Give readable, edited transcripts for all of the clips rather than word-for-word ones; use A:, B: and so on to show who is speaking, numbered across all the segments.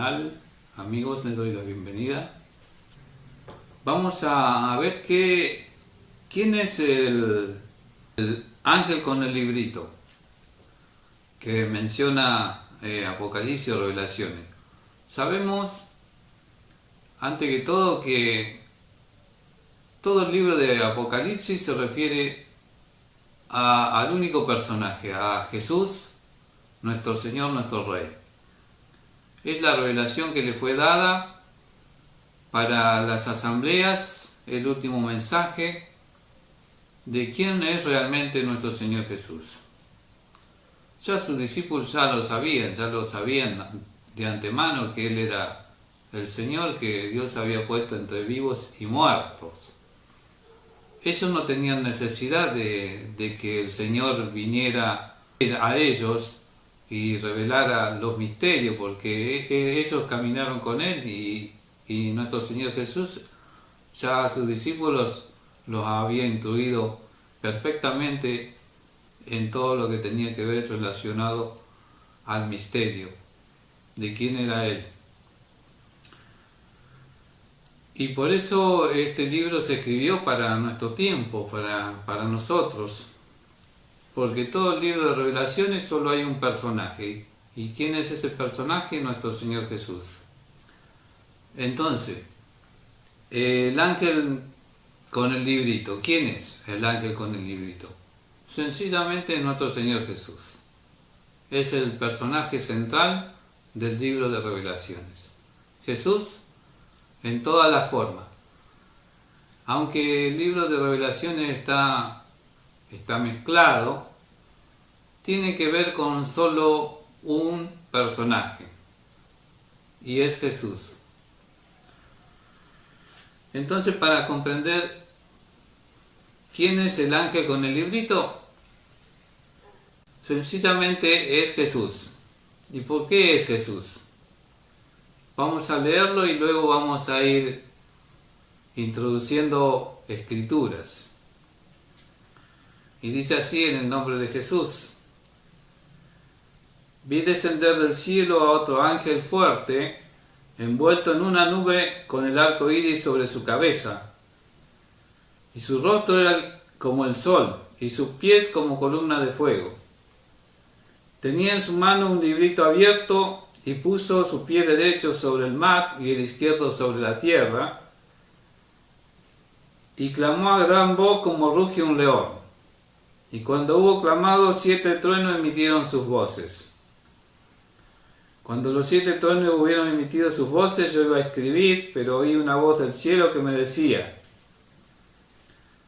A: canal. Amigos, les doy la bienvenida. Vamos a ver quién es el ángel con el librito que menciona Apocalipsis o Revelaciones. Sabemos, antes que todo el libro de Apocalipsis se refiere al único personaje, a Jesús, nuestro Señor, nuestro Rey. Es la revelación que le fue dada para las asambleas, el último mensaje de quién es realmente nuestro Señor Jesús. Ya sus discípulos ya lo sabían de antemano que Él era el Señor que Dios había puesto entre vivos y muertos. Ellos no tenían necesidad de que el Señor viniera a ellos y revelara los misterios, porque ellos caminaron con Él y nuestro Señor Jesús ya a sus discípulos los había instruido perfectamente en todo lo que tenía que ver relacionado al misterio de quién era Él. Y por eso este libro se escribió para nuestro tiempo, para nosotros, porque todo el libro de Revelaciones solo hay un personaje. ¿Y quién es ese personaje? Nuestro Señor Jesús. Entonces, el ángel con el librito. ¿Quién es el ángel con el librito? Sencillamente nuestro Señor Jesús. Es el personaje central del libro de Revelaciones. Jesús en toda la forma. Aunque el libro de Revelaciones está mezclado, tiene que ver con solo un personaje, y es Jesús. Entonces, para comprender quién es el ángel con el librito, sencillamente es Jesús. ¿Y por qué es Jesús? Vamos a leerlo y luego vamos a ir introduciendo escrituras. Y dice así en el nombre de Jesús: vi descender del cielo a otro ángel fuerte, envuelto en una nube con el arco iris sobre su cabeza. Y su rostro era como el sol, y sus pies como columna de fuego. Tenía en su mano un librito abierto, y puso su pie derecho sobre el mar y el izquierdo sobre la tierra, y clamó a gran voz como ruge un león. Y cuando hubo clamado, 7 truenos emitieron sus voces. Cuando los 7 truenos hubieron emitido sus voces, yo iba a escribir, pero oí una voz del cielo que me decía: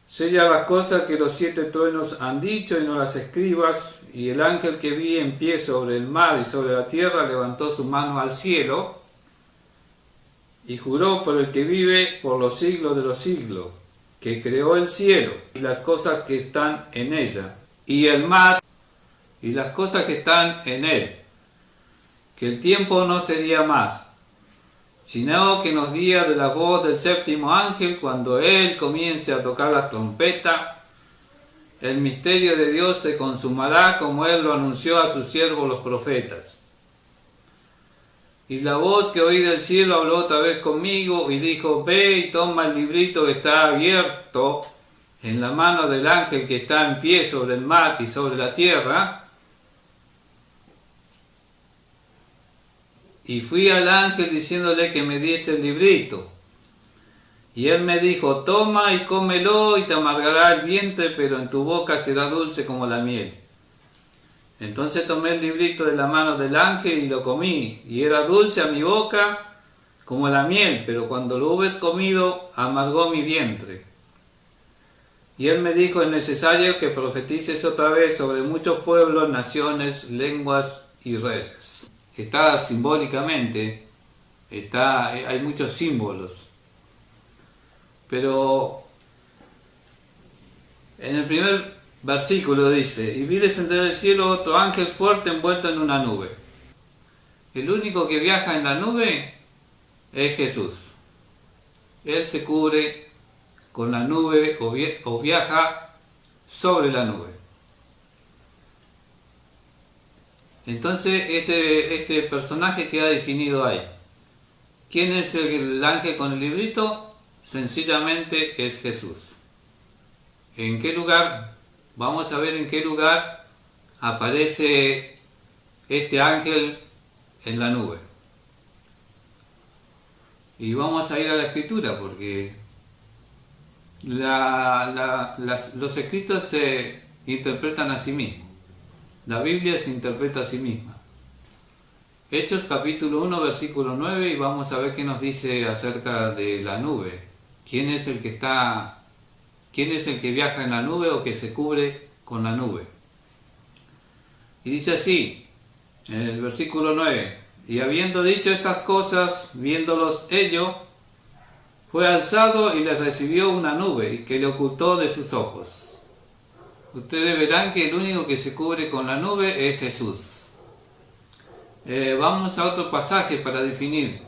A: sella las cosas que los 7 truenos han dicho y no las escribas. Y el ángel que vi en pie sobre el mar y sobre la tierra levantó su mano al cielo y juró por el que vive por los siglos de los siglos, que creó el cielo y las cosas que están en ella, y el mar y las cosas que están en él, que el tiempo no sería más, sino que en los días de la voz del 7º ángel, cuando él comience a tocar la trompeta, el misterio de Dios se consumará como él lo anunció a sus siervos los profetas. Y la voz que oí del cielo habló otra vez conmigo y dijo: ve y toma el librito que está abierto en la mano del ángel que está en pie sobre el mar y sobre la tierra. Y fui al ángel diciéndole que me diese el librito. Y él me dijo: toma y cómelo, y te amargará el vientre, pero en tu boca será dulce como la miel. Entonces tomé el librito de la mano del ángel y lo comí, y era dulce a mi boca como la miel, pero cuando lo hube comido, amargó mi vientre. Y él me dijo: es necesario que profetices otra vez sobre muchos pueblos, naciones, lenguas y reyes. Está simbólicamente, hay muchos símbolos. Pero en el primer versículo dice: y vi descender del cielo otro ángel fuerte envuelto en una nube. El único que viaja en la nube es Jesús. Él se cubre con la nube o viaja sobre la nube. Entonces este personaje queda definido ahí. ¿Quién es el ángel con el librito? Sencillamente es Jesús. ¿En qué lugar? Vamos a ver en qué lugar aparece este ángel en la nube. Y vamos a ir a la escritura porque los escritos se interpretan a sí mismos. La Biblia se interpreta a sí misma. Hechos capítulo 1 versículo 9 y vamos a ver qué nos dice acerca de la nube. ¿Quién es el que viaja en la nube o que se cubre con la nube? Y dice así, en el versículo 9, y habiendo dicho estas cosas, viéndolos ellos, fue alzado y les recibió una nube que le ocultó de sus ojos. Ustedes verán que el único que se cubre con la nube es Jesús. Vamos a otro pasaje para definir.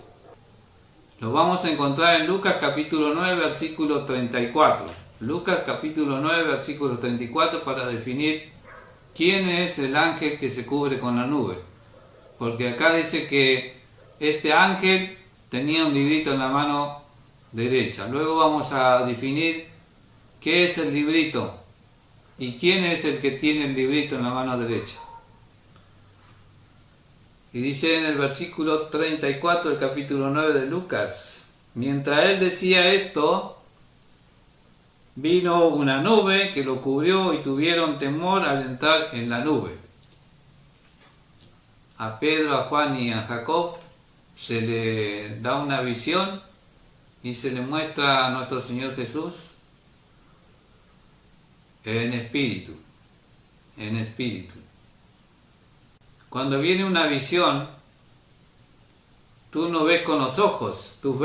A: Lo vamos a encontrar en Lucas capítulo 9 versículo 34. Lucas capítulo 9 versículo 34 para definir quién es el ángel que se cubre con la nube. Porque acá dice que este ángel tenía un librito en la mano derecha. Luego vamos a definir qué es el librito y quién es el que tiene el librito en la mano derecha. Y dice en el versículo 34 del capítulo 9 de Lucas, mientras él decía esto, vino una nube que lo cubrió y tuvieron temor al entrar en la nube. A Pedro, a Juan y a Jacob se le da una visión y se le muestra a nuestro Señor Jesús en espíritu. Cuando viene una visión, tú no ves con los ojos, tú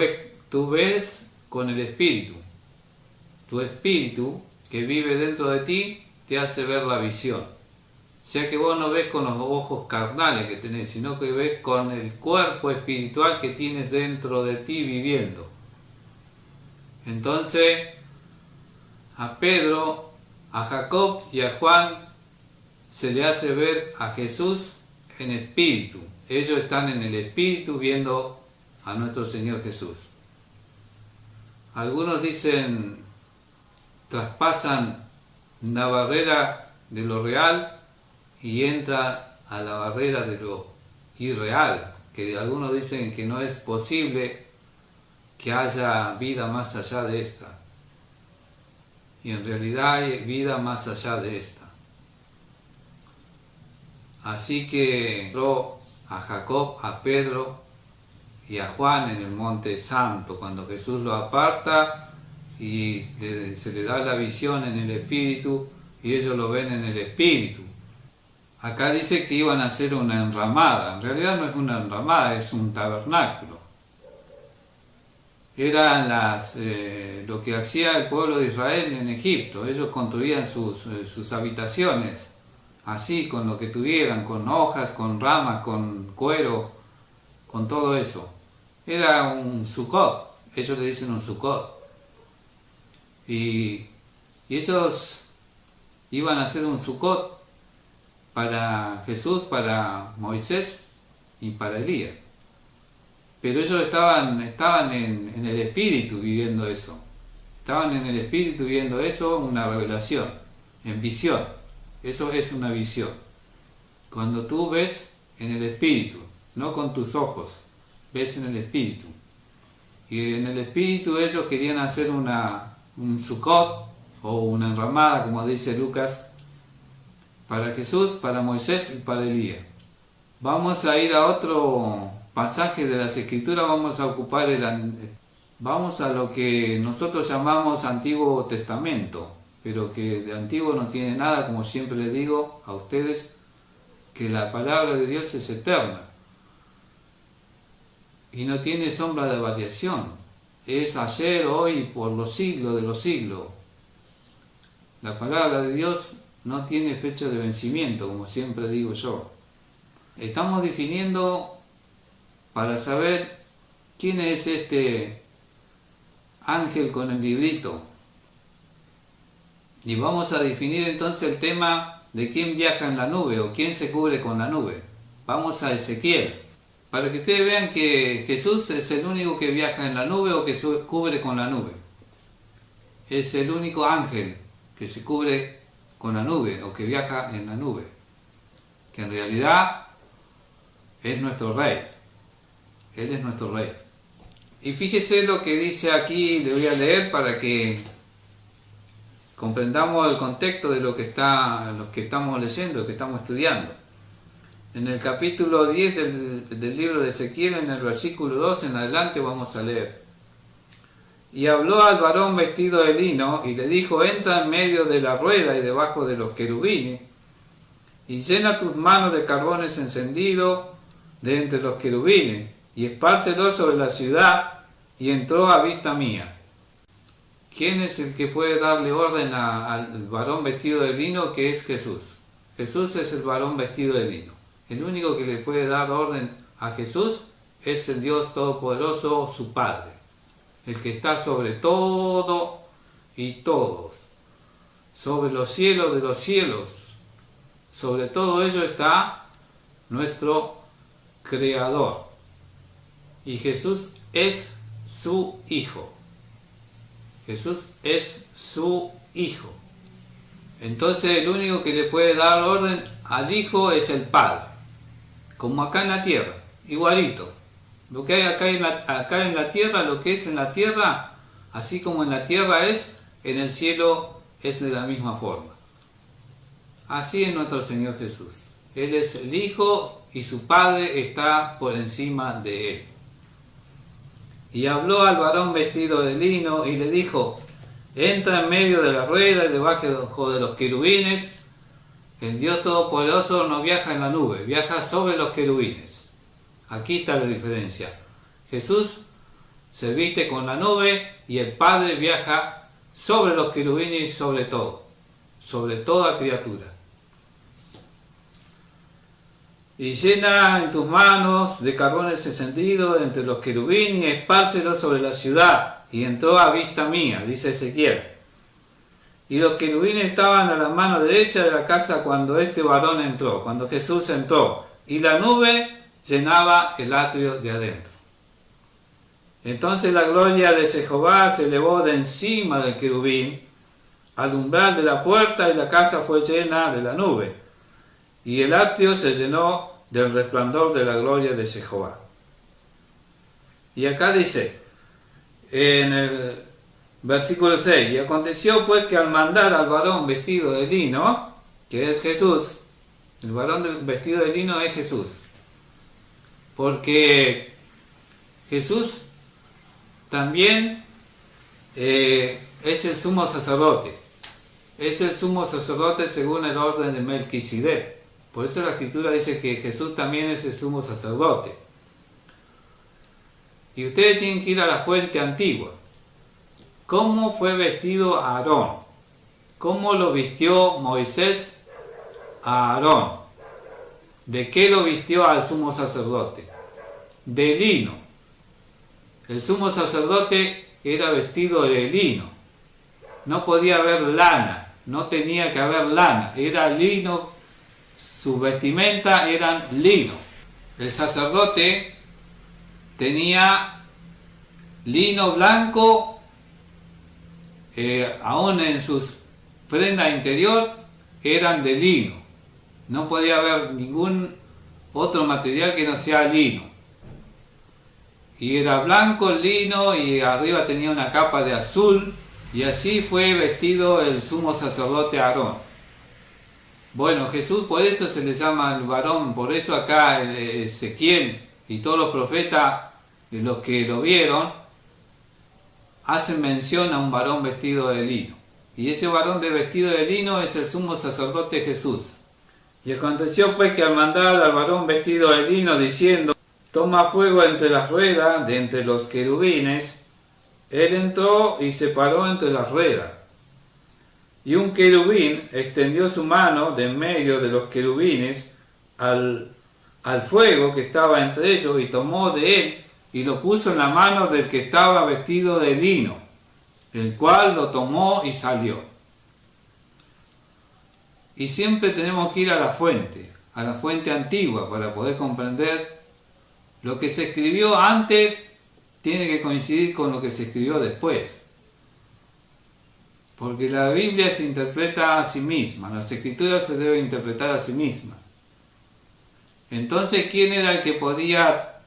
A: ves con el espíritu. Tu espíritu que vive dentro de ti te hace ver la visión. O sea que vos no ves con los ojos carnales que tenés, sino que ves con el cuerpo espiritual que tienes dentro de ti viviendo. Entonces, a Pedro, a Jacob y a Juan se le hace ver a Jesús en espíritu. Ellos están en el espíritu viendo a nuestro Señor Jesús. Algunos dicen, traspasan la barrera de lo real y entran a la barrera de lo irreal, que algunos dicen que no es posible que haya vida más allá de esta. Y en realidad hay vida más allá de esta. Así que entró a Jacob, a Pedro y a Juan en el monte santo, cuando Jesús lo aparta y se le da la visión en el espíritu y ellos lo ven en el espíritu. Acá dice que iban a hacer una enramada. En realidad no es una enramada, es un tabernáculo. Eran lo que hacía el pueblo de Israel en Egipto. Ellos construían sus habitaciones así, con lo que tuvieran, con hojas, con ramas, con cuero, con todo eso. Era un Sukkot, ellos le dicen un Sukkot. Y ellos iban a hacer un Sukkot para Jesús, para Moisés y para Elías. Pero ellos estaban en el espíritu viviendo eso. Estaban en el espíritu viviendo eso, una revelación, en visión. Eso es una visión. Cuando tú ves en el espíritu, no con tus ojos, ves en el espíritu. Y en el espíritu ellos querían hacer un Sukkot o una enramada, como dice Lucas, para Jesús, para Moisés y para Elías. Vamos a ir a otro pasaje de las Escrituras, vamos a lo que nosotros llamamos Antiguo Testamento, pero que de antiguo no tiene nada, como siempre les digo a ustedes, que la palabra de Dios es eterna y no tiene sombra de variación. Es ayer, hoy y por los siglos de los siglos. La palabra de Dios no tiene fecha de vencimiento, como siempre digo yo. Estamos definiendo para saber quién es este ángel con el librito. Y vamos a definir entonces el tema de quién viaja en la nube o quién se cubre con la nube. Vamos a Ezequiel. para que ustedes vean que Jesús es el único que viaja en la nube o que se cubre con la nube. Es el único ángel que se cubre con la nube o que viaja en la nube, que en realidad es nuestro Rey. Él es nuestro Rey. Y fíjese lo que dice aquí, le voy a leer para que comprendamos el contexto de lo que estamos leyendo, lo que estamos estudiando. En el capítulo 10 del libro de Ezequiel, en el versículo 2 en adelante, vamos a leer. Y habló al varón vestido de lino, y le dijo: entra en medio de la rueda y debajo de los querubines, y llena tus manos de carbones encendidos de entre los querubines, y espárcelo sobre la ciudad, y entró a vista mía. ¿Quién es el que puede darle orden al varón vestido de lino? Que es Jesús. Jesús es el varón vestido de lino. El único que le puede dar orden a Jesús es el Dios Todopoderoso, su Padre, el que está sobre todo y todos, sobre los cielos de los cielos. Sobre todo ello está nuestro Creador. Y Jesús es su Hijo. Jesús es su Hijo. Entonces el único que le puede dar orden al Hijo es el Padre. Como acá en la tierra, igualito. Lo que hay acá en la tierra, lo que es en la tierra, así como en la tierra es, en el cielo es de la misma forma. Así es nuestro Señor Jesús. Él es el Hijo y su Padre está por encima de él. Y habló al varón vestido de lino y le dijo: entra en medio de la rueda y debajo de los querubines. El Dios Todopoderoso no viaja en la nube, viaja sobre los querubines. Aquí está la diferencia. Jesús se viste con la nube y el Padre viaja sobre los querubines y sobre todo, sobre toda criatura. Y llena en tus manos de carbones encendidos entre los querubines y espárcelos sobre la ciudad. Y entró a vista mía, dice Ezequiel. Y los querubines estaban a la mano derecha de la casa cuando este varón entró, cuando Jesús entró. Y la nube llenaba el atrio de adentro. Entonces la gloria de Jehová se elevó de encima del querubín al umbral de la puerta, y la casa fue llena de la nube. Y el atrio se llenó del resplandor de la gloria de Jehová. Y acá dice, en el versículo 6, y aconteció pues que al mandar al varón vestido de lino, que es Jesús, el varón vestido de lino es Jesús, porque Jesús también es el sumo sacerdote, es el sumo sacerdote según el orden de Melquisedec. Por eso la Escritura dice que Jesús también es el sumo sacerdote. Y ustedes tienen que ir a la fuente antigua. ¿Cómo fue vestido Aarón? ¿Cómo lo vistió Moisés a Aarón? ¿De qué lo vistió al sumo sacerdote? De lino. El sumo sacerdote era vestido de lino. No podía haber lana, no tenía que haber lana, era lino, sus vestimentas eran lino. El sacerdote tenía lino blanco, aún en sus prendas interior eran de lino. No podía haber ningún otro material que no sea lino. Y era blanco el lino y arriba tenía una capa de azul, y así fue vestido el sumo sacerdote Aarón. Bueno, Jesús por eso se le llama el varón, por eso acá Ezequiel y todos los profetas, los que lo vieron, hacen mención a un varón vestido de lino. Y ese varón de vestido de lino es el sumo sacerdote Jesús. Y aconteció pues que al mandar al varón vestido de lino diciendo: toma fuego entre las ruedas de entre los querubines, él entró y se paró entre las ruedas. Y un querubín extendió su mano de en medio de los querubines al fuego que estaba entre ellos, y tomó de él y lo puso en la mano del que estaba vestido de lino, el cual lo tomó y salió. Y siempre tenemos que ir a la fuente antigua, para poder comprender Lo que se escribió antes tiene que coincidir con lo que se escribió después. Porque la Biblia se interpreta a sí misma, las Escrituras se deben interpretar a sí mismas. Entonces, ¿quién era el que podía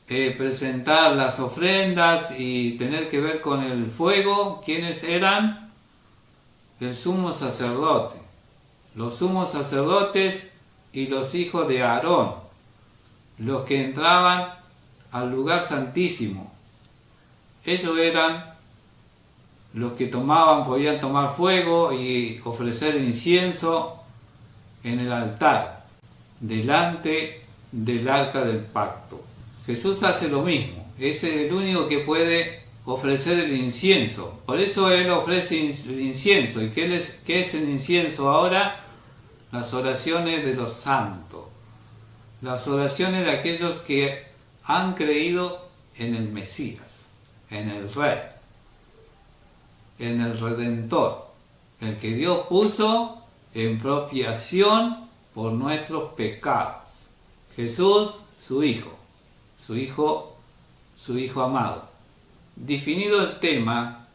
A: presentar las ofrendas y tener que ver con el fuego? ¿Quiénes eran? El sumo sacerdote. Los sumos sacerdotes y los hijos de Aarón, los que entraban al lugar santísimo. Ellos eran los que podían tomar fuego y ofrecer incienso en el altar, delante del arca del pacto. Jesús hace lo mismo, es el único que puede ofrecer el incienso. Por eso Él ofrece el incienso. ¿Y qué es el incienso ahora? Las oraciones de los santos, las oraciones de aquellos que han creído en el Mesías, en el Rey, en el Redentor, el que Dios puso en propiciación por nuestros pecados. Jesús, su Hijo amado. Definido el tema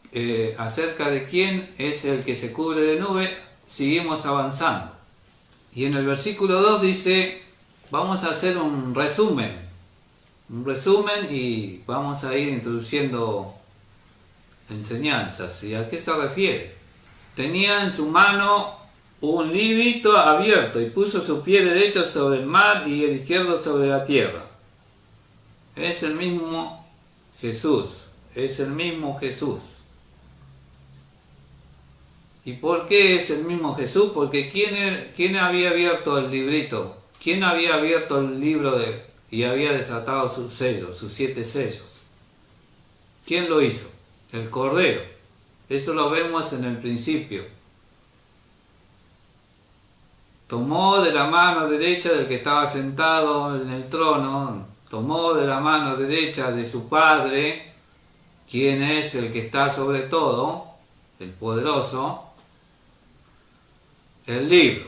A: acerca de quién es el que se cubre de nube, seguimos avanzando. Y en el versículo 2 dice, vamos a hacer un resumen y vamos a ir introduciendo enseñanzas. ¿Y a qué se refiere? Tenía en su mano un librito abierto y puso su pie derecho sobre el mar y el izquierdo sobre la tierra. Es el mismo Jesús, es el mismo Jesús. ¿Y por qué es el mismo Jesús? Porque ¿quién había abierto el librito? ¿Quién había abierto el libro y había desatado sus sellos, sus 7 sellos? ¿Quién lo hizo? El Cordero. Eso lo vemos en el principio. Tomó de la mano derecha del que estaba sentado en el trono, tomó de la mano derecha de su Padre, quien es el que está sobre todo, el poderoso, el libro.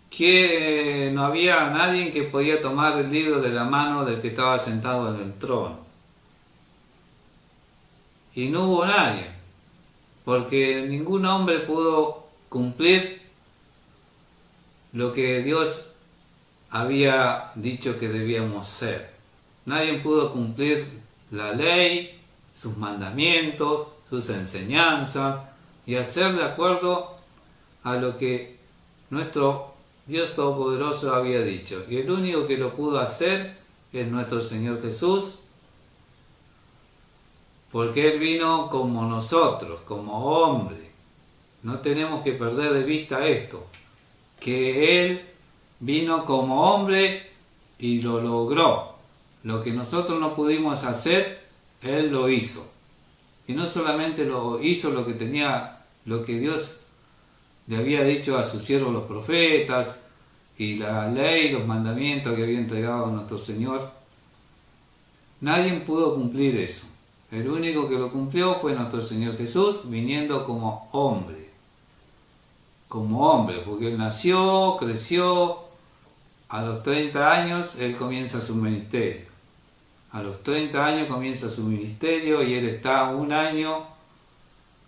A: Que no había nadie que podía tomar el libro de la mano del que estaba sentado en el trono. Y no hubo nadie, porque ningún hombre pudo cumplir lo que Dios había dicho que debíamos ser. Nadie pudo cumplir la ley, sus mandamientos, sus enseñanzas y hacer de acuerdo a lo que nuestro Dios Todopoderoso había dicho. Y el único que lo pudo hacer es nuestro Señor Jesús, porque Él vino como nosotros, como hombre. No tenemos que perder de vista esto, que Él vino como hombre y lo logró. Lo que nosotros no pudimos hacer, Él lo hizo. Y no solamente lo hizo lo que Dios le había dicho a sus siervos los profetas, y la ley, los mandamientos que había entregado a nuestro Señor. Nadie pudo cumplir eso. El único que lo cumplió fue nuestro Señor Jesús, viniendo como hombre. Como hombre, porque Él nació, creció, a los 30 años Él comienza su ministerio. A los 30 años comienza su ministerio y Él está 1 año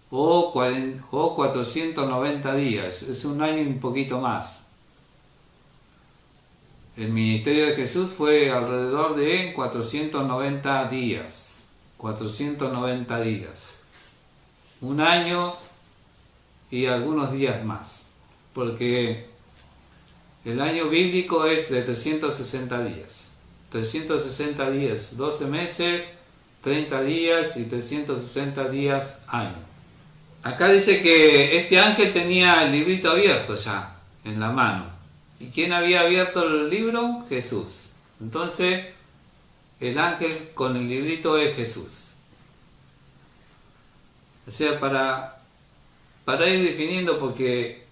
A: o 490 días. Es 1 año y un poquito más. El ministerio de Jesús fue alrededor de 490 días. 490 días. 1 año y algunos días más. Porque el año bíblico es de 360 días. 360 días, 12 meses, 30 días y 360 días año. Acá dice que este ángel tenía el librito abierto ya, en la mano. ¿Y quién había abierto el libro? Jesús. Entonces, el ángel con el librito es Jesús. O sea, para ir definiendo, porque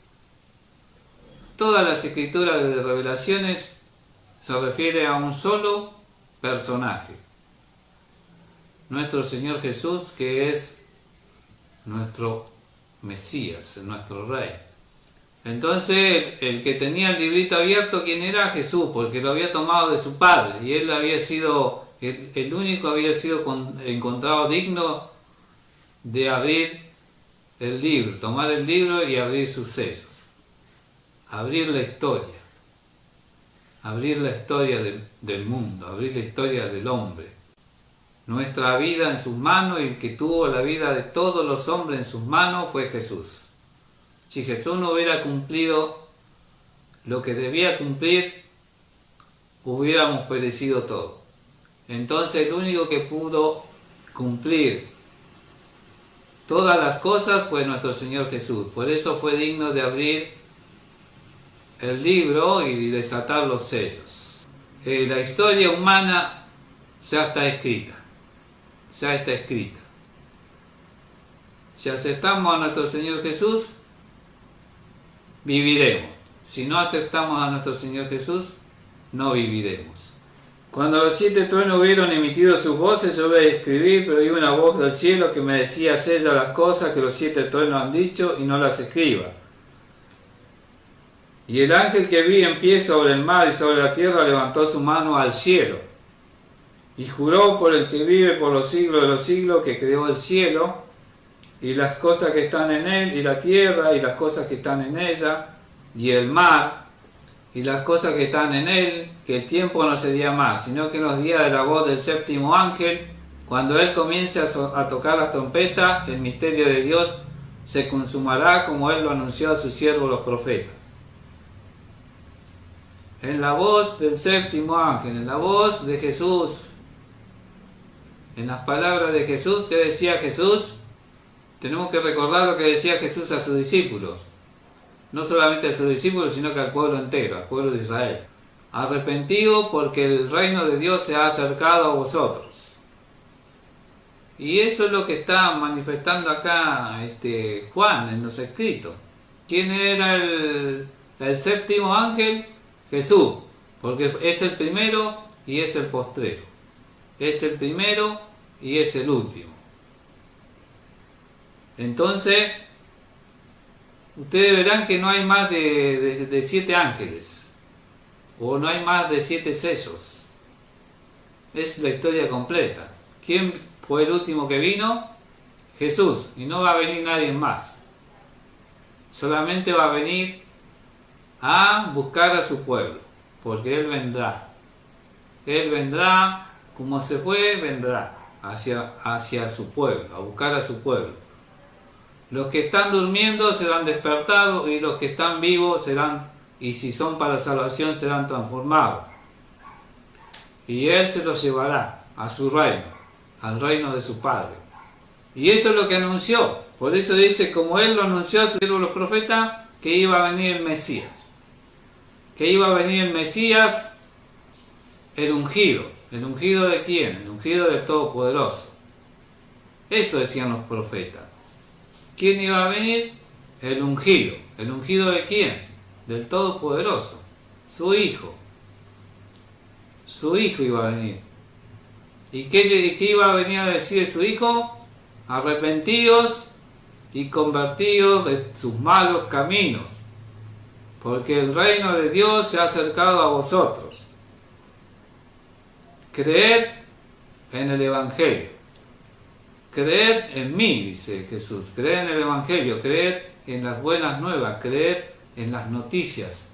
A: todas las escrituras de revelaciones se refiere a un solo personaje. Nuestro Señor Jesús, que es nuestro Mesías, nuestro Rey. Entonces el que tenía el librito abierto, ¿quién era? Jesús, porque lo había tomado de su padre y él había sido, el único había sido encontrado digno de abrir el libro, tomar el libro y abrir sus sellos, abrir la historia del mundo, abrir la historia del hombre. Nuestra vida en sus manos, y el que tuvo la vida de todos los hombres en sus manos fue Jesús. Si Jesús no hubiera cumplido lo que debía cumplir, hubiéramos perecido todos. Entonces el único que pudo cumplir todas las cosas fue nuestro Señor Jesús. Por eso fue digno de abrir el libro y desatar los sellos. La historia humana ya está escrita. Ya está escrita. Si aceptamos a nuestro Señor Jesús, viviremos. Si no aceptamos a nuestro Señor Jesús, no viviremos. Cuando los 7 truenos hubieron emitido sus voces, yo voy a escribir, pero oí una voz del cielo que me decía: sella las cosas que los 7 truenos han dicho y no las escriba. Y el ángel que vi en pie sobre el mar y sobre la tierra levantó su mano al cielo y juró por el que vive por los siglos de los siglos, que creó el cielo y las cosas que están en él, y la tierra y las cosas que están en ella, y el mar y las cosas que están en él, que el tiempo no sería más, sino que en los días de la voz del séptimo ángel, cuando él comience a tocar la trompeta, el misterio de Dios se consumará, como él lo anunció a sus siervos los profetas. En la voz del séptimo ángel, en la voz de Jesús, en las palabras de Jesús, ¿qué decía Jesús? Tenemos que recordar lo que decía Jesús a sus discípulos. No solamente a sus discípulos, sino que al pueblo entero, al pueblo de Israel. Arrepentidos, porque el reino de Dios se ha acercado a vosotros. Y eso es lo que está manifestando acá Juan en los escritos. ¿Quién era el séptimo ángel? Jesús, porque es el primero y es el postrero. Es el primero y es el último. Entonces, ustedes verán que no hay más de 7 ángeles, o no hay más de 7 sellos. Es la historia completa. ¿Quién fue el último que vino? Jesús, y no va a venir nadie más. Solamente va a venir a buscar a su pueblo, porque Él vendrá. Él vendrá, como se fue, vendrá hacia su pueblo, a buscar a su pueblo. Los que están durmiendo serán despertados, y los que están vivos serán, y si son para salvación, serán transformados. Y Él se los llevará a su reino, al reino de su Padre. Y esto es lo que anunció. Por eso dice, como Él lo anunció a sus siervos los profetas, que iba a venir el Mesías. Que iba a venir el Mesías, el ungido. ¿El ungido de quién? El ungido del Todopoderoso. Eso decían los profetas. ¿Quién iba a venir? El ungido. ¿El ungido de quién? Del Todopoderoso. Su Hijo. Su Hijo iba a venir. ¿Y qué iba a venir a decir su Hijo? Arrepentíos y convertíos de sus malos caminos, porque el reino de Dios se ha acercado a vosotros. Creed en el Evangelio. Creed en mí, dice Jesús. Creed en el Evangelio, creed en las buenas nuevas, creed en las noticias,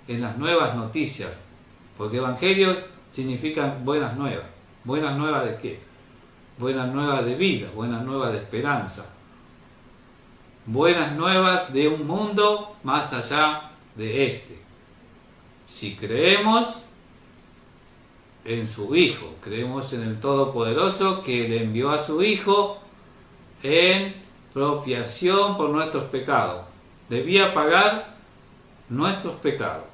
A: en las nuevas noticias. Porque Evangelio significa buenas nuevas. ¿Buenas nuevas de qué? Buenas nuevas de vida, buenas nuevas de esperanza. Buenas nuevas de un mundo más allá de este. Si creemos en su Hijo, creemos en el Todopoderoso que le envió a su Hijo en propiación por nuestros pecados. Debía pagar nuestros pecados,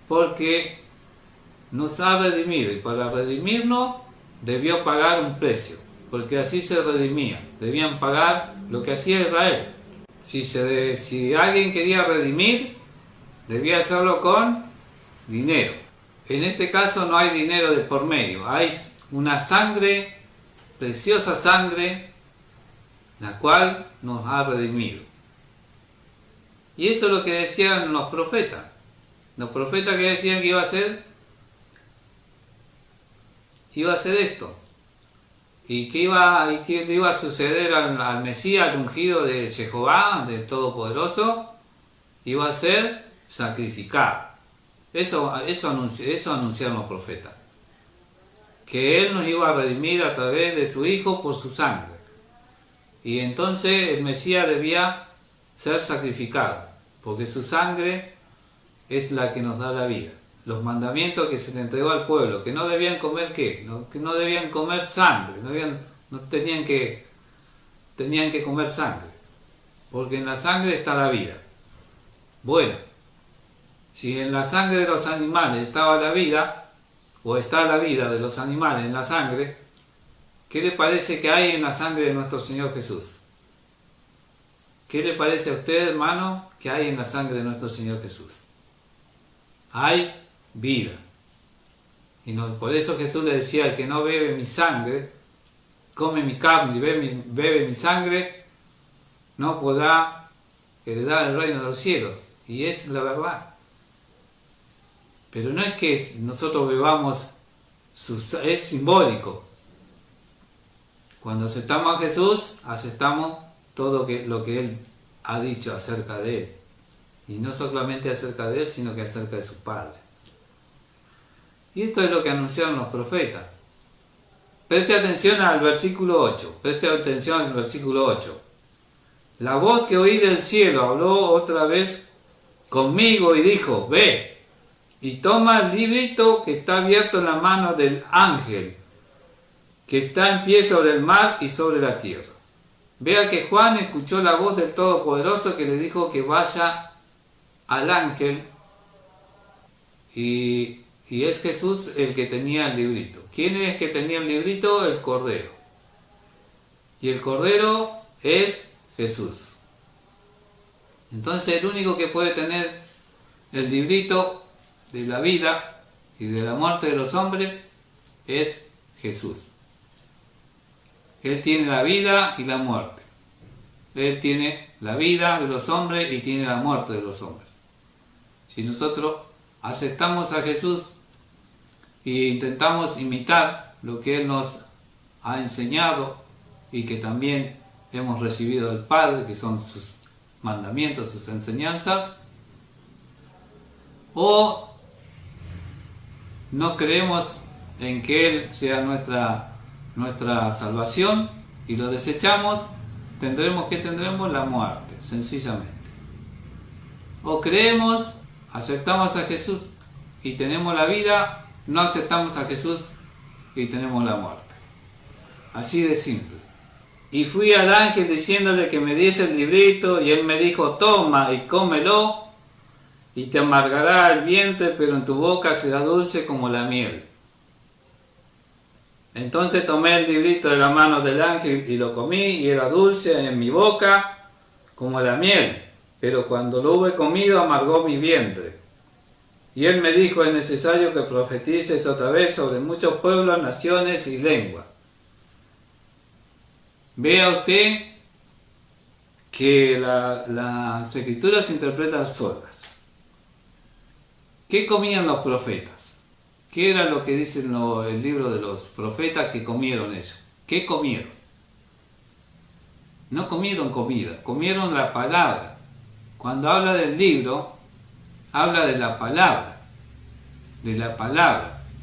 A: porque nos ha redimido, y para redimirnos debió pagar un precio, porque así se redimía. Debían pagar lo que hacía Israel. Si alguien quería redimir, debía hacerlo con dinero. En este caso no hay dinero de por medio, hay una sangre, preciosa sangre, la cual nos ha redimido. Y eso es lo que decían los profetas. Los profetas que decían que iba a hacer esto. Y que le iba a suceder al Mesías, al ungido de Jehová, del Todopoderoso, iba a ser sacrificado. Eso anunciaron los profetas. Que Él nos iba a redimir a través de su Hijo por su sangre. Y entonces el Mesías debía ser sacrificado, porque su sangre es la que nos da la vida. Los mandamientos que se le entregó al pueblo, que no debían comer ¿qué? Que no debían comer sangre, tenían que comer sangre, porque en la sangre está la vida. Bueno, si en la sangre de los animales estaba la vida, o está la vida de los animales en la sangre, ¿qué le parece que hay en la sangre de nuestro Señor Jesús? ¿Qué le parece a usted, hermano, que hay en la sangre de nuestro Señor Jesús? Hay vida. Y por eso Jesús le decía: el que no bebe mi sangre, come mi carne y bebe mi sangre, no podrá heredar el reino de los cielos. Y es la verdad. Pero no es que nosotros bebamos, es simbólico. Cuando aceptamos a Jesús, aceptamos todo lo que Él ha dicho acerca de Él. Y no solamente acerca de Él, sino que acerca de su Padre. Y esto es lo que anunciaron los profetas. Preste atención al versículo 8. Preste atención al versículo 8. La voz que oí del cielo habló otra vez conmigo y dijo: ve y toma el librito que está abierto en la mano del ángel que está en pie sobre el mar y sobre la tierra. Vea que Juan escuchó la voz del Todopoderoso que le dijo que vaya al ángel, y es Jesús el que tenía el librito. ¿Quién es que tenía el librito? El Cordero. Y el Cordero es Jesús. Entonces el único que puede tener el librito de la vida y de la muerte de los hombres es Jesús. Él tiene la vida y la muerte. Él tiene la vida de los hombres y tiene la muerte de los hombres. Si nosotros aceptamos a Jesús e intentamos imitar lo que Él nos ha enseñado y que también hemos recibido del Padre, que son sus mandamientos, sus enseñanzas, o no creemos en que Él sea nuestra salvación y lo desechamos, tendremos la muerte, sencillamente. O creemos, aceptamos a Jesús y tenemos la vida, no aceptamos a Jesús y tenemos la muerte. Así de simple. Y fui al ángel diciéndole que me diese el librito, y él me dijo: toma y cómelo, y te amargará el vientre, pero en tu boca será dulce como la miel. Entonces tomé el librito de la mano del ángel y lo comí, y era dulce en mi boca como la miel, pero cuando lo hube comido amargó mi vientre. Y él me dijo: es necesario que profetices otra vez sobre muchos pueblos, naciones y lenguas. Vea usted que las escrituras se interpretan solas. ¿Qué comían los profetas? ¿Qué era lo que dice el libro de los profetas que comieron ellos? ¿Qué comieron? No comieron comida, comieron la palabra. Cuando habla del libro, habla de la palabra, de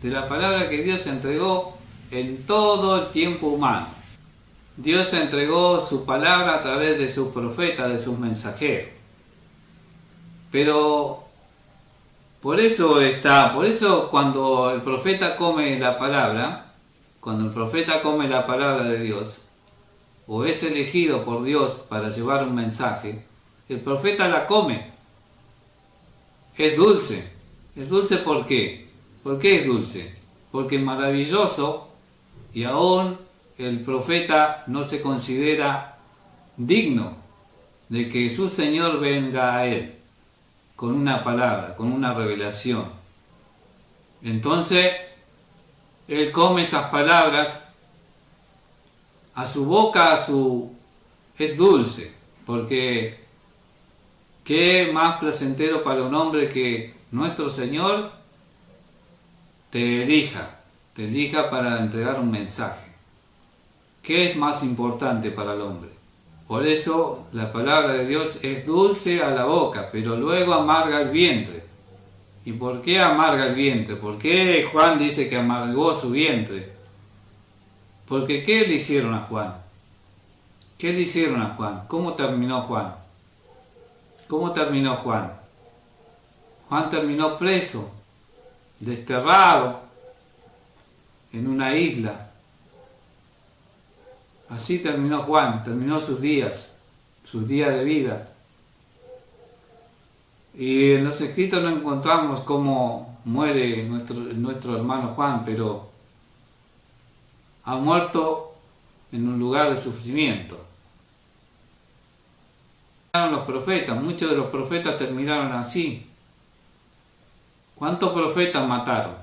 A: la palabra que Dios entregó en todo el tiempo humano. Dios entregó su palabra a través de sus profetas, de sus mensajeros. Pero por eso cuando el profeta come la palabra, de Dios, o es elegido por Dios para llevar un mensaje, el profeta la come. Es dulce. ¿Es dulce por qué? ¿Por qué es dulce? Porque es maravilloso, y aún el profeta no se considera digno de que su Señor venga a él con una palabra, con una revelación. Entonces, él come esas palabras, a su boca es dulce, porque ¿Qué más placentero para un hombre que nuestro Señor te elija para entregar un mensaje? ¿Qué es más importante para el hombre? Por eso la palabra de Dios es dulce a la boca, pero luego amarga el vientre. ¿Y por qué amarga el vientre? ¿Por qué Juan dice que amargó su vientre? Porque ¿qué le hicieron a Juan? ¿Qué le hicieron a Juan? ¿Cómo terminó Juan? ¿Cómo terminó Juan? Juan terminó preso, desterrado en una isla. Así terminó Juan, terminó sus días de vida. Y en los escritos no encontramos cómo muere nuestro hermano Juan, pero ha muerto en un lugar de sufrimiento. Los profetas, muchos de los profetas terminaron así. ¿Cuántos profetas mataron?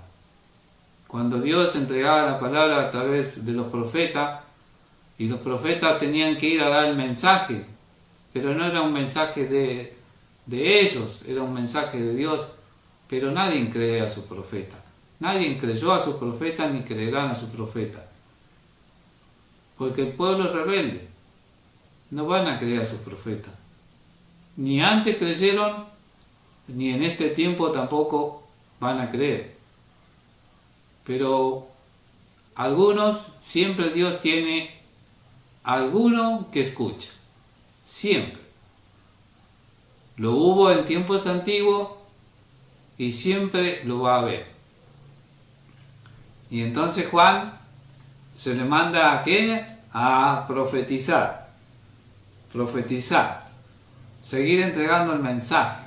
A: Cuando Dios entregaba la palabra a través de los profetas, y los profetas tenían que ir a dar el mensaje, pero no era un mensaje de ellos, era un mensaje de Dios, pero nadie cree a su profeta. Nadie creyó a su profeta ni creerán a su profeta. Porque el pueblo es rebelde. No van a creer a sus profetas. Ni antes creyeron, ni en este tiempo tampoco van a creer. Pero algunos, siempre Dios tiene alguno que escucha. Siempre. Lo hubo en tiempos antiguos y siempre lo va a haber. Y entonces Juan se le manda ¿a qué? A profetizar. Profetizar. Seguir entregando el mensaje.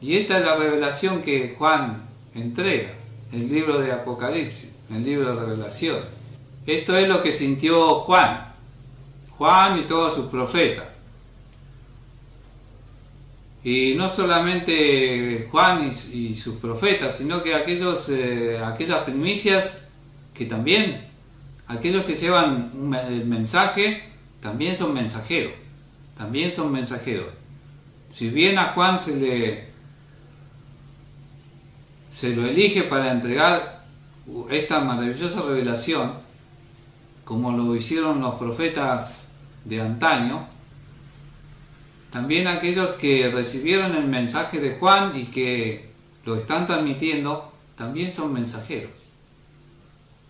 A: Y esta es la revelación que Juan entrega, el libro de Apocalipsis, el libro de Revelación. Esto es lo que sintió Juan y todos sus profetas. Y no solamente Juan y sus profetas, sino que aquellas primicias que también, aquellos que llevan el mensaje, también son mensajeros. También son mensajeros. Si bien a Juan se lo elige para entregar esta maravillosa revelación, como lo hicieron los profetas de antaño, también aquellos que recibieron el mensaje de Juan y que lo están transmitiendo, también son mensajeros.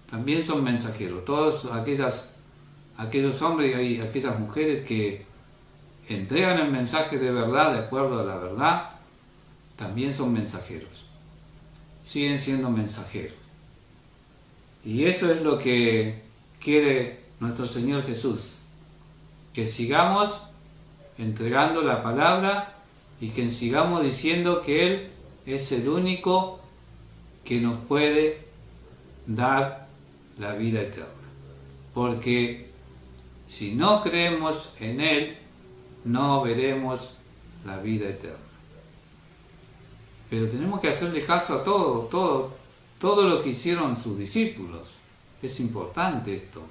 A: También son mensajeros. Todos aquellos hombres y aquellas mujeres que entregan el mensaje de verdad de acuerdo a la verdad, también son mensajeros. Siguen siendo mensajeros. Y eso es lo que quiere nuestro Señor Jesús. Que sigamos entregando la palabra y que sigamos diciendo que Él es el único que nos puede dar la vida eterna. Porque si no creemos en Él, no veremos la vida eterna. Pero tenemos que hacerle caso a todo lo que hicieron sus discípulos. Es importante esto.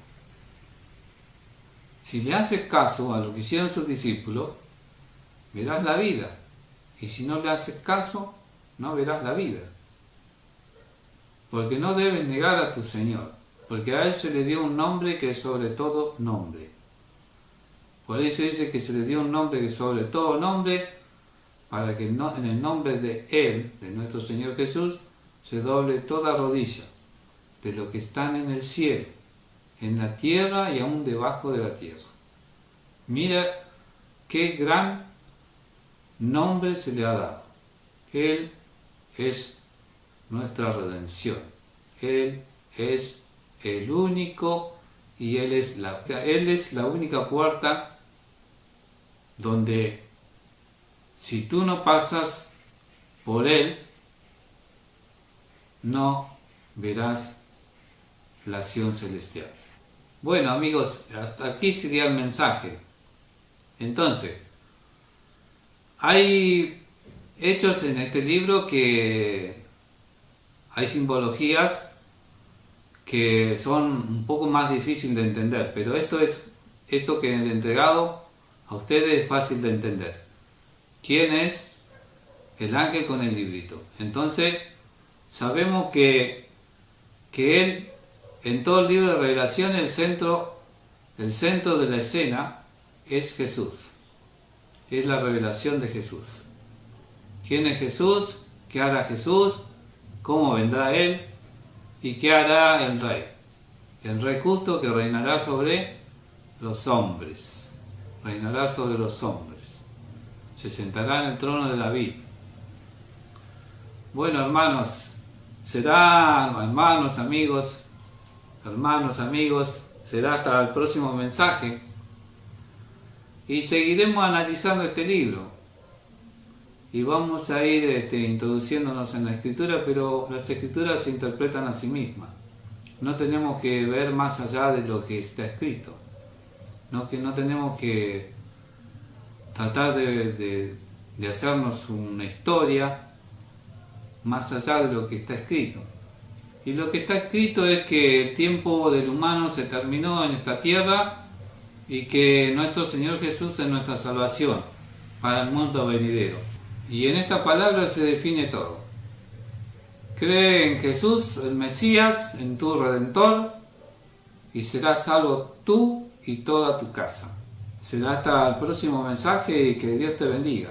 A: Si le haces caso a lo que hicieron sus discípulos, verás la vida. Y si no le haces caso, no verás la vida. Porque no debes negar a tu Señor. Porque a Él se le dio un nombre que es sobre todo nombre. Por eso dice que se le dio un nombre que es sobre todo nombre, para que en el nombre de Él, de nuestro Señor Jesús, se doble toda rodilla de lo que están en el cielo, en la tierra y aún debajo de la tierra. Mira qué gran nombre se le ha dado. Él es nuestra redención. Él es el único y Él es la única puerta donde si tú no pasas por Él, no verás la acción celestial. Bueno amigos, hasta aquí sería el mensaje. Entonces, hay hechos en este libro que hay simbologías que son un poco más difíciles de entender, pero esto que he entregado a ustedes es fácil de entender. ¿Quién es el ángel con el librito? Entonces, sabemos que él, en todo el libro de Revelación, el centro de la escena es Jesús. Es la revelación de Jesús. ¿Quién es Jesús? ¿Qué hará Jesús? ¿Cómo vendrá Él? ¿Y qué hará el Rey? El Rey justo que reinará sobre los hombres. Reinará sobre los hombres. Se sentará en el trono de David. Bueno, hermanos, hermanos, amigos, será hasta el próximo mensaje. Y seguiremos analizando este libro. Y vamos a ir introduciéndonos en la escritura, pero las escrituras se interpretan a sí mismas. No tenemos que ver más allá de lo que está escrito. No tenemos que tratar de hacernos una historia más allá de lo que está escrito. Y lo que está escrito es que el tiempo del humano se terminó en esta tierra y que nuestro Señor Jesús es nuestra salvación para el mundo venidero. Y en esta palabra se define todo. Cree en Jesús, el Mesías, en tu Redentor, y serás salvo tú y toda tu casa. Será hasta el próximo mensaje y que Dios te bendiga.